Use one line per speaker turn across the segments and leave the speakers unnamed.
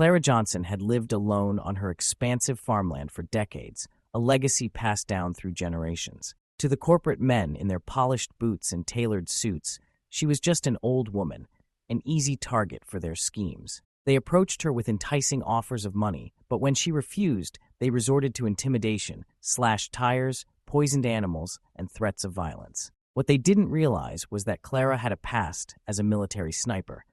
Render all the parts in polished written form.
Clara Johnson had lived alone on her expansive farmland for decades, a legacy passed down through generations. To the corporate men in their polished boots and tailored suits, she was just an old woman, an easy target for their schemes. They approached her with enticing offers of money, but when she refused, they resorted to intimidation, slashed tires, poisoned animals, and threats of violence. What they didn't realize was that Clara had a past as a military sniper,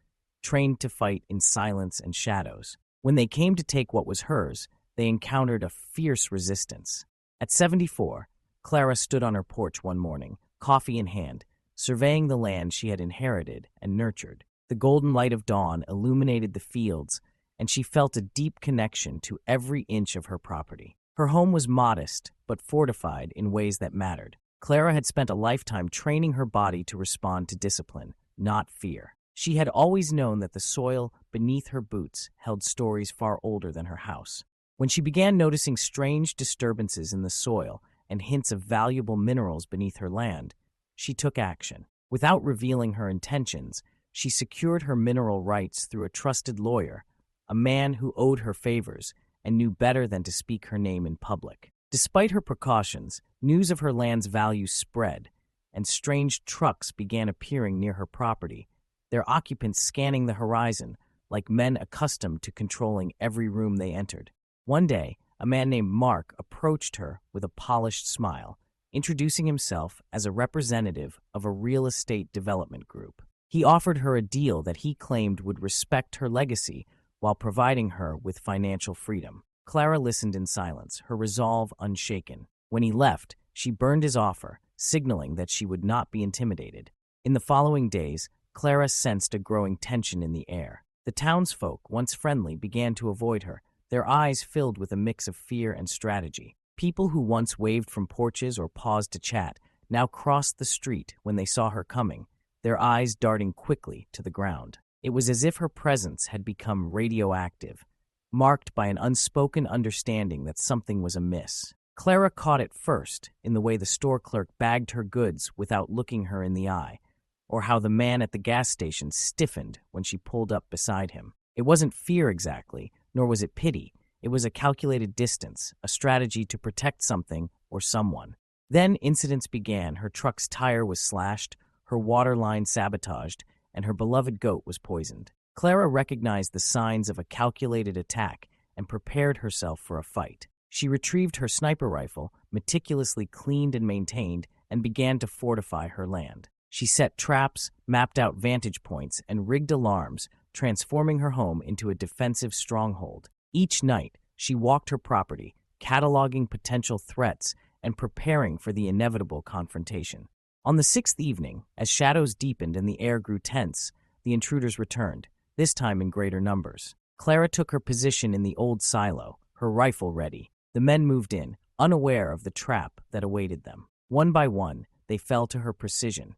trained to fight in silence and shadows. When they came to take what was hers, they encountered a fierce resistance. At 74, Clara stood on her porch one morning, coffee in hand, surveying the land she had inherited and nurtured. The golden light of dawn illuminated the fields, and she felt a deep connection to every inch of her property. Her home was modest, but fortified in ways that mattered. Clara had spent a lifetime training her body to respond to discipline, not fear. She had always known that the soil beneath her boots held stories far older than her house. When she began noticing strange disturbances in the soil and hints of valuable minerals beneath her land, she took action. Without revealing her intentions, she secured her mineral rights through a trusted lawyer, a man who owed her favors and knew better than to speak her name in public. Despite her precautions, news of her land's value spread, and strange trucks began appearing near her property, their occupants scanning the horizon like men accustomed to controlling every room they entered. One day, a man named Mark approached her with a polished smile, introducing himself as a representative of a real estate development group. He offered her a deal that he claimed would respect her legacy while providing her with financial freedom. Clara listened in silence, her resolve unshaken. When he left, she burned his offer, signaling that she would not be intimidated. In the following days, Clara sensed a growing tension in the air. The townsfolk, once friendly, began to avoid her, their eyes filled with a mix of fear and strategy. People who once waved from porches or paused to chat now crossed the street when they saw her coming, their eyes darting quickly to the ground. It was as if her presence had become radioactive, marked by an unspoken understanding that something was amiss. Clara caught it first in the way the store clerk bagged her goods without looking her in the eye, or how the man at the gas station stiffened when she pulled up beside him. It wasn't fear exactly, nor was it pity. It was a calculated distance, a strategy to protect something or someone. Then incidents began. Her truck's tire was slashed, her water line sabotaged, and her beloved goat was poisoned. Clara recognized the signs of a calculated attack and prepared herself for a fight. She retrieved her sniper rifle, meticulously cleaned and maintained, and began to fortify her land. She set traps, mapped out vantage points, and rigged alarms, transforming her home into a defensive stronghold. Each night, she walked her property, cataloging potential threats and preparing for the inevitable confrontation. On the sixth evening, as shadows deepened and the air grew tense, the intruders returned, this time in greater numbers. Clara took her position in the old silo, her rifle ready. The men moved in, unaware of the trap that awaited them. One by one, they fell to her precision,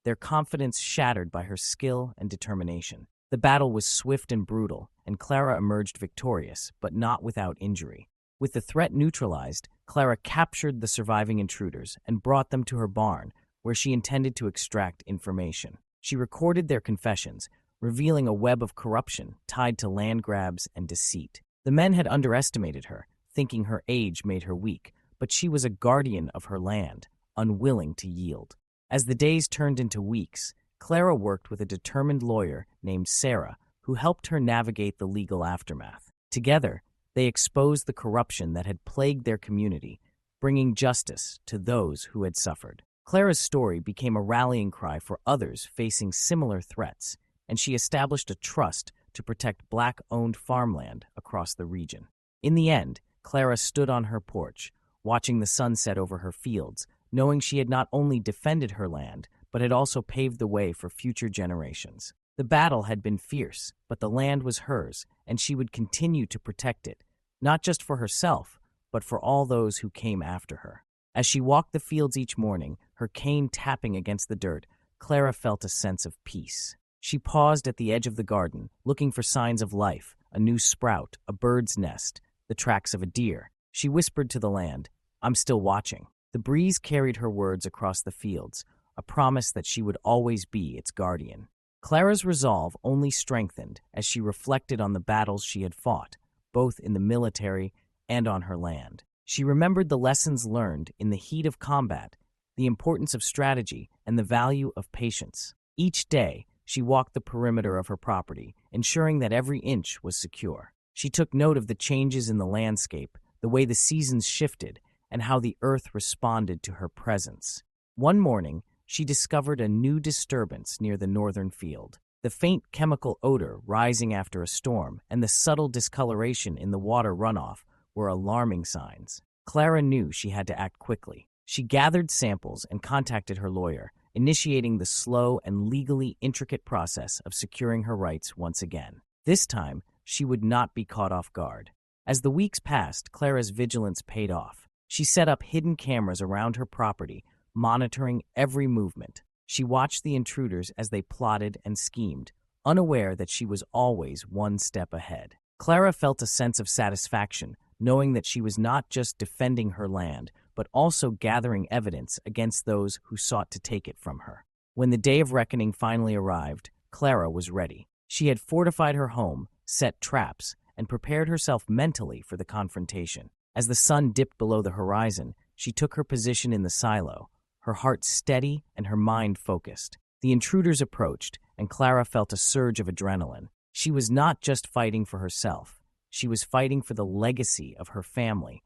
their confidence shattered by her skill and determination. The battle was swift and brutal, and Clara emerged victorious, but not without injury. With the threat neutralized, Clara captured the surviving intruders and brought them to her barn, where she intended to extract information. She recorded their confessions, revealing a web of corruption tied to land grabs and deceit. The men had underestimated her, thinking her age made her weak, but she was a guardian of her land, unwilling to yield. As the days turned into weeks, Clara worked with a determined lawyer named Sarah, who helped her navigate the legal aftermath. Together, they exposed the corruption that had plagued their community, bringing justice to those who had suffered. Clara's story became a rallying cry for others facing similar threats, and she established a trust to protect Black-owned farmland across the region. In the end, Clara stood on her porch, watching the sunset over her fields, knowing she had not only defended her land, but had also paved the way for future generations. The battle had been fierce, but the land was hers, and she would continue to protect it, not just for herself, but for all those who came after her. As she walked the fields each morning, her cane tapping against the dirt, Clara felt a sense of peace. She paused at the edge of the garden, looking for signs of life, a new sprout, a bird's nest, the tracks of a deer. She whispered to the land, "I'm still watching." The breeze carried her words across the fields, a promise that she would always be its guardian. Clara's resolve only strengthened as she reflected on the battles she had fought, both in the military and on her land. She remembered the lessons learned in the heat of combat, the importance of strategy, and the value of patience. Each day, she walked the perimeter of her property, ensuring that every inch was secure. She took note of the changes in the landscape, the way the seasons shifted, and how the earth responded to her presence. One morning, she discovered a new disturbance near the northern field. The faint chemical odor rising after a storm and the subtle discoloration in the water runoff were alarming signs. Clara knew she had to act quickly. She gathered samples and contacted her lawyer, initiating the slow and legally intricate process of securing her rights once again. This time, she would not be caught off guard. As the weeks passed, Clara's vigilance paid off. She set up hidden cameras around her property, monitoring every movement. She watched the intruders as they plotted and schemed, unaware that she was always one step ahead. Clara felt a sense of satisfaction, knowing that she was not just defending her land, but also gathering evidence against those who sought to take it from her. When the day of reckoning finally arrived, Clara was ready. She had fortified her home, set traps, and prepared herself mentally for the confrontation. As the sun dipped below the horizon, she took her position in the silo, her heart steady and her mind focused. The intruders approached, and Clara felt a surge of adrenaline. She was not just fighting for herself. She was fighting for the legacy of her family,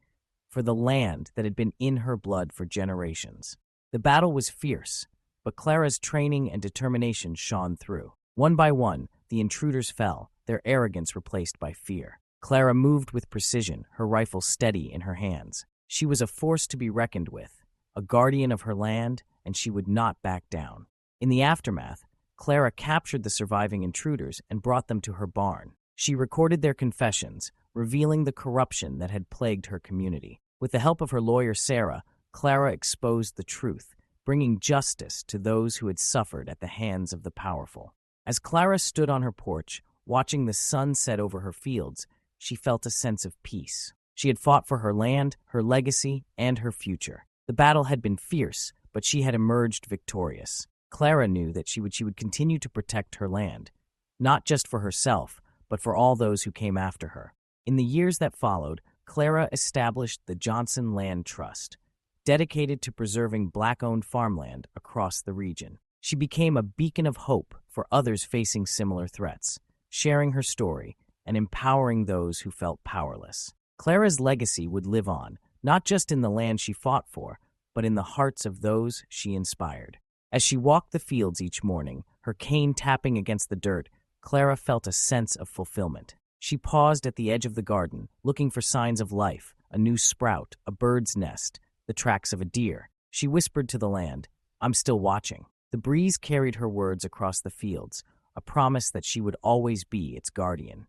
for the land that had been in her blood for generations. The battle was fierce, but Clara's training and determination shone through. One by one, the intruders fell, their arrogance replaced by fear. Clara moved with precision, her rifle steady in her hands. She was a force to be reckoned with, a guardian of her land, and she would not back down. In the aftermath, Clara captured the surviving intruders and brought them to her barn. She recorded their confessions, revealing the corruption that had plagued her community. With the help of her lawyer Sarah, Clara exposed the truth, bringing justice to those who had suffered at the hands of the powerful. As Clara stood on her porch, watching the sun set over her fields, she felt a sense of peace. She had fought for her land, her legacy, and her future. The battle had been fierce, but she had emerged victorious. Clara knew that she would continue to protect her land, not just for herself, but for all those who came after her. In the years that followed, Clara established the Johnson Land Trust, dedicated to preserving Black-owned farmland across the region. She became a beacon of hope for others facing similar threats, sharing her story and empowering those who felt powerless. Clara's legacy would live on, not just in the land she fought for, but in the hearts of those she inspired. As she walked the fields each morning, her cane tapping against the dirt, Clara felt a sense of fulfillment. She paused at the edge of the garden, looking for signs of life, a new sprout, a bird's nest, the tracks of a deer. She whispered to the land, "I'm still watching." The breeze carried her words across the fields, a promise that she would always be its guardian.